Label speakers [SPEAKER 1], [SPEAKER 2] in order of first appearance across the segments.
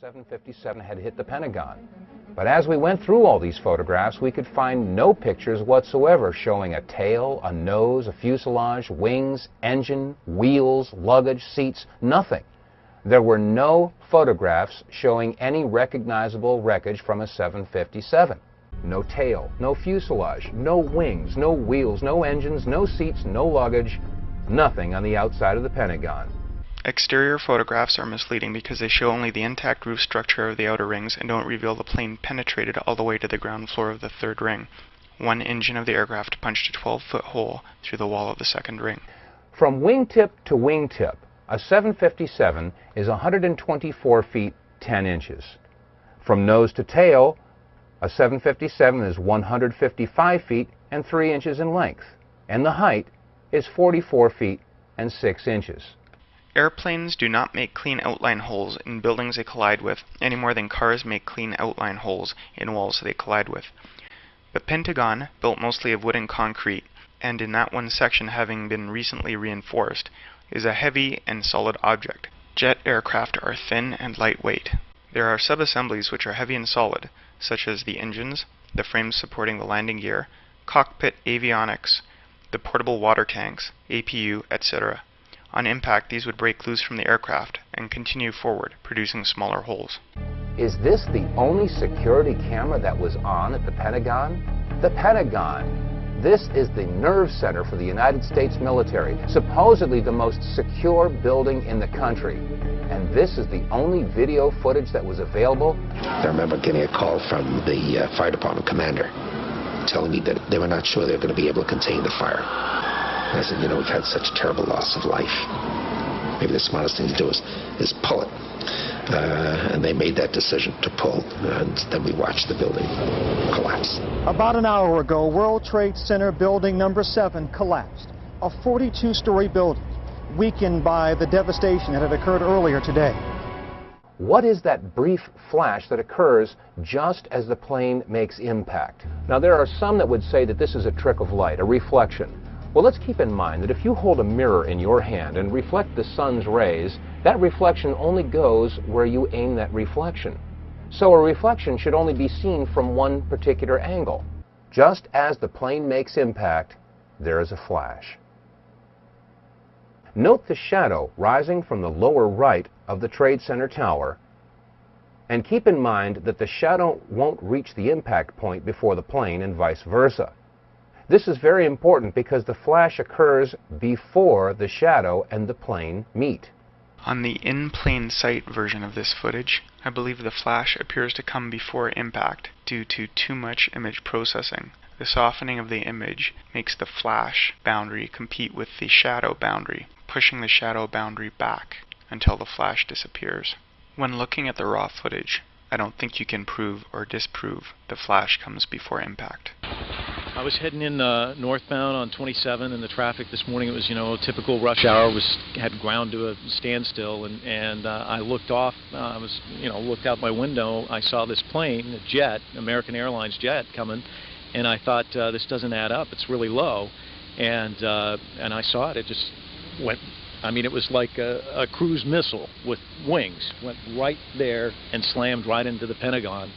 [SPEAKER 1] 757 had hit the Pentagon. But as we went through all these photographs, we could find no pictures whatsoever showing a tail, a nose, a fuselage, wings, engine, wheels, luggage, seats, nothing. There were no photographs showing any recognizable wreckage from a 757. No tail, no fuselage, no wings, no wheels, no engines, no seats, no luggage, nothing on the outside of the Pentagon.
[SPEAKER 2] Exterior photographs are misleading because they show only the intact roof structure of the outer rings and don't reveal the plane penetrated all the way to the ground floor of the third ring. One engine of the aircraft punched a 12-foot hole through the wall of the second ring.
[SPEAKER 1] From wingtip to wingtip, a 757 is 124 feet 10 inches. From nose to tail, a 757 is 155 feet and 3 inches in length, and the height is 44 feet and 6 inches.
[SPEAKER 2] Airplanes do not make clean outline holes in buildings they collide with any more than cars make clean outline holes in walls they collide with. The Pentagon, built mostly of wood and concrete, and in that one section having been recently reinforced, is a heavy and solid object. Jet aircraft are thin and lightweight. There are sub-assemblies which are heavy and solid, such as the engines, the frames supporting the landing gear, cockpit avionics, the portable water tanks, APU, etc. On impact, these would break loose from the aircraft and continue forward, producing smaller holes.
[SPEAKER 1] Is this the only security camera that was on at the Pentagon? The Pentagon. This is the nerve center for the United States military, supposedly the most secure building in the country. And this is the only video footage that was available?
[SPEAKER 3] I remember getting a call from the fire department commander telling me that they were not sure they were going to be able to contain the fire. And I said, you know, we've had such terrible loss of life. Maybe the smartest thing to do is pull it. And they made that decision to pull, and then we watched the building collapse.
[SPEAKER 4] About an hour ago, World Trade Center building number 7 collapsed. A 42-story building, weakened by the devastation that had occurred earlier today.
[SPEAKER 1] What is that brief flash that occurs just as the plane makes impact? Now, there are some that would say that this is a trick of light, a reflection. Well, let's keep in mind that if you hold a mirror in your hand and reflect the sun's rays, that reflection only goes where you aim that reflection. So a reflection should only be seen from one particular angle. Just as the plane makes impact, there is a flash. Note the shadow rising from the lower right of the Trade Center tower, and keep in mind that the shadow won't reach the impact point before the plane and vice versa. This is very important because the flash occurs before the shadow and the plane meet.
[SPEAKER 2] On the in-plain sight version of this footage, I believe the flash appears to come before impact due to too much image processing. The softening of the image makes the flash boundary compete with the shadow boundary, pushing the shadow boundary back until the flash disappears. When looking at the raw footage, I don't think you can prove or disprove the flash comes before impact.
[SPEAKER 5] I was heading in northbound on 27, and the traffic this morning, it was, a typical rush hour, had ground to a standstill, and I looked off, looked out my window, I saw this plane, a jet, American Airlines jet coming, and I thought, this doesn't add up, it's really low, and I saw it just went, it was like a cruise missile with wings, went right there and slammed right into the Pentagon.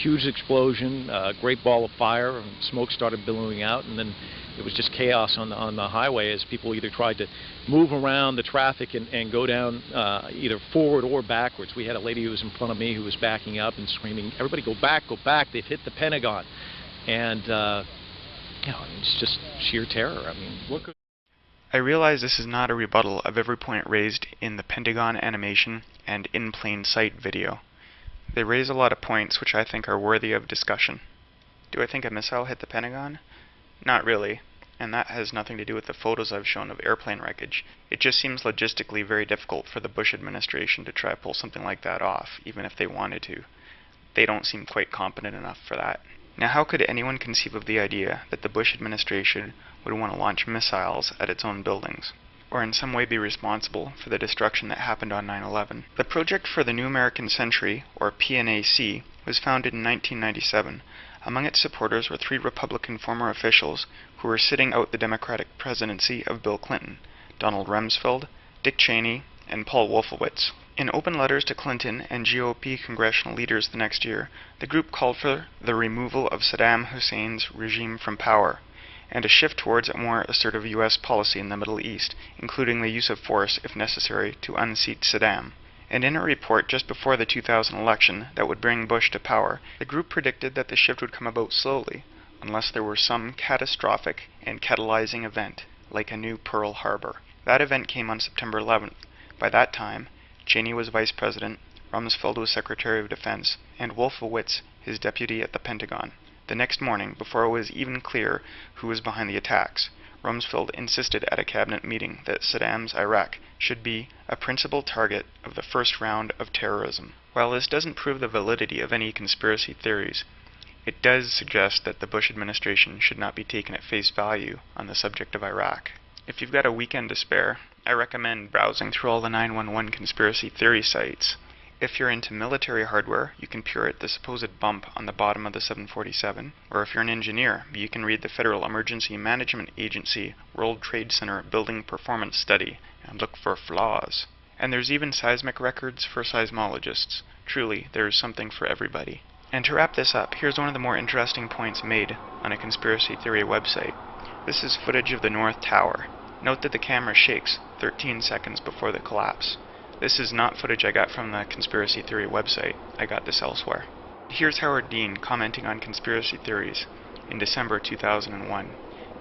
[SPEAKER 5] Huge explosion, great ball of fire, and smoke started billowing out, and then it was just chaos on the highway as people either tried to move around the traffic and go down either forward or backwards. We had a lady who was in front of me who was backing up and screaming, "Everybody go back, they've hit the Pentagon." And, it's just sheer terror. Look.
[SPEAKER 2] I realize this is not a rebuttal of every point raised in the Pentagon animation and in plain sight video. They raise a lot of points which I think are worthy of discussion. Do I think a missile hit the Pentagon? Not really, and that has nothing to do with the photos I've shown of airplane wreckage. It just seems logistically very difficult for the Bush administration to try to pull something like that off, even if they wanted to. They don't seem quite competent enough for that. Now, how could anyone conceive of the idea that the Bush administration would want to launch missiles at its own buildings, or in some way be responsible for the destruction that happened on 9/11. The Project for the New American Century, or PNAC, was founded in 1997. Among its supporters were 3 Republican former officials who were sitting out the Democratic presidency of Bill Clinton: Donald Rumsfeld, Dick Cheney, and Paul Wolfowitz. In open letters to Clinton and GOP congressional leaders the next year, the group called for the removal of Saddam Hussein's regime from power, and a shift towards a more assertive U.S. policy in the Middle East, including the use of force, if necessary, to unseat Saddam. And in a report just before the 2000 election that would bring Bush to power, the group predicted that the shift would come about slowly, unless there were some catastrophic and catalyzing event, like a new Pearl Harbor. That event came on September 11th. By that time, Cheney was vice president, Rumsfeld was secretary of defense, and Wolfowitz his deputy at the Pentagon. The next morning, before it was even clear who was behind the attacks, Rumsfeld insisted at a cabinet meeting that Saddam's Iraq should be a principal target of the first round of terrorism. While this doesn't prove the validity of any conspiracy theories, it does suggest that the Bush administration should not be taken at face value on the subject of Iraq. If you've got a weekend to spare, I recommend browsing through all the 911 conspiracy theory sites. If you're into military hardware, you can peer at the supposed bump on the bottom of the 747, or if you're an engineer, you can read the Federal Emergency Management Agency World Trade Center Building Performance Study and look for flaws. And there's even seismic records for seismologists. Truly, there is something for everybody. And to wrap this up, here's one of the more interesting points made on a conspiracy theory website. This is footage of the North Tower. Note that the camera shakes 13 seconds before the collapse. This is not footage I got from the conspiracy theory website. I got this elsewhere. Here's Howard Dean commenting on conspiracy theories in December 2001.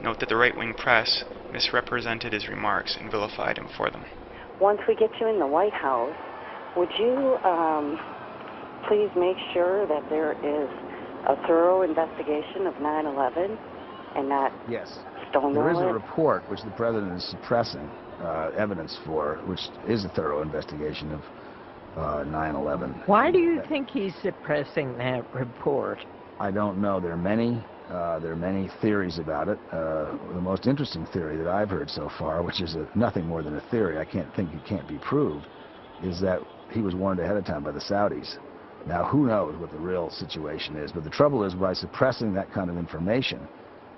[SPEAKER 2] Note that the right-wing press misrepresented his remarks and vilified him for them.
[SPEAKER 6] Once we get you in the White House, would you please make sure that there is a thorough investigation of 9/11 and not
[SPEAKER 7] Yes.
[SPEAKER 6] stonewall
[SPEAKER 7] There is a
[SPEAKER 6] it?
[SPEAKER 7] report which the president is suppressing evidence for, which is a thorough investigation of 9/11.
[SPEAKER 8] Why do you think he's suppressing that report?
[SPEAKER 7] I don't know. There are many theories about it. The most interesting theory that I've heard so far, which is nothing more than a theory, it can't be proved, is that he was warned ahead of time by the Saudis. Now, who knows what the real situation is, but the trouble is, by suppressing that kind of information,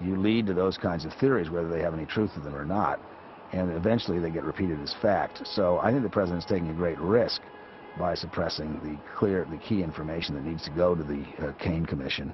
[SPEAKER 7] you lead to those kinds of theories, whether they have any truth to them or not, and eventually they get repeated as fact. So I think the president's taking a great risk by suppressing the key information that needs to go to the Kane Commission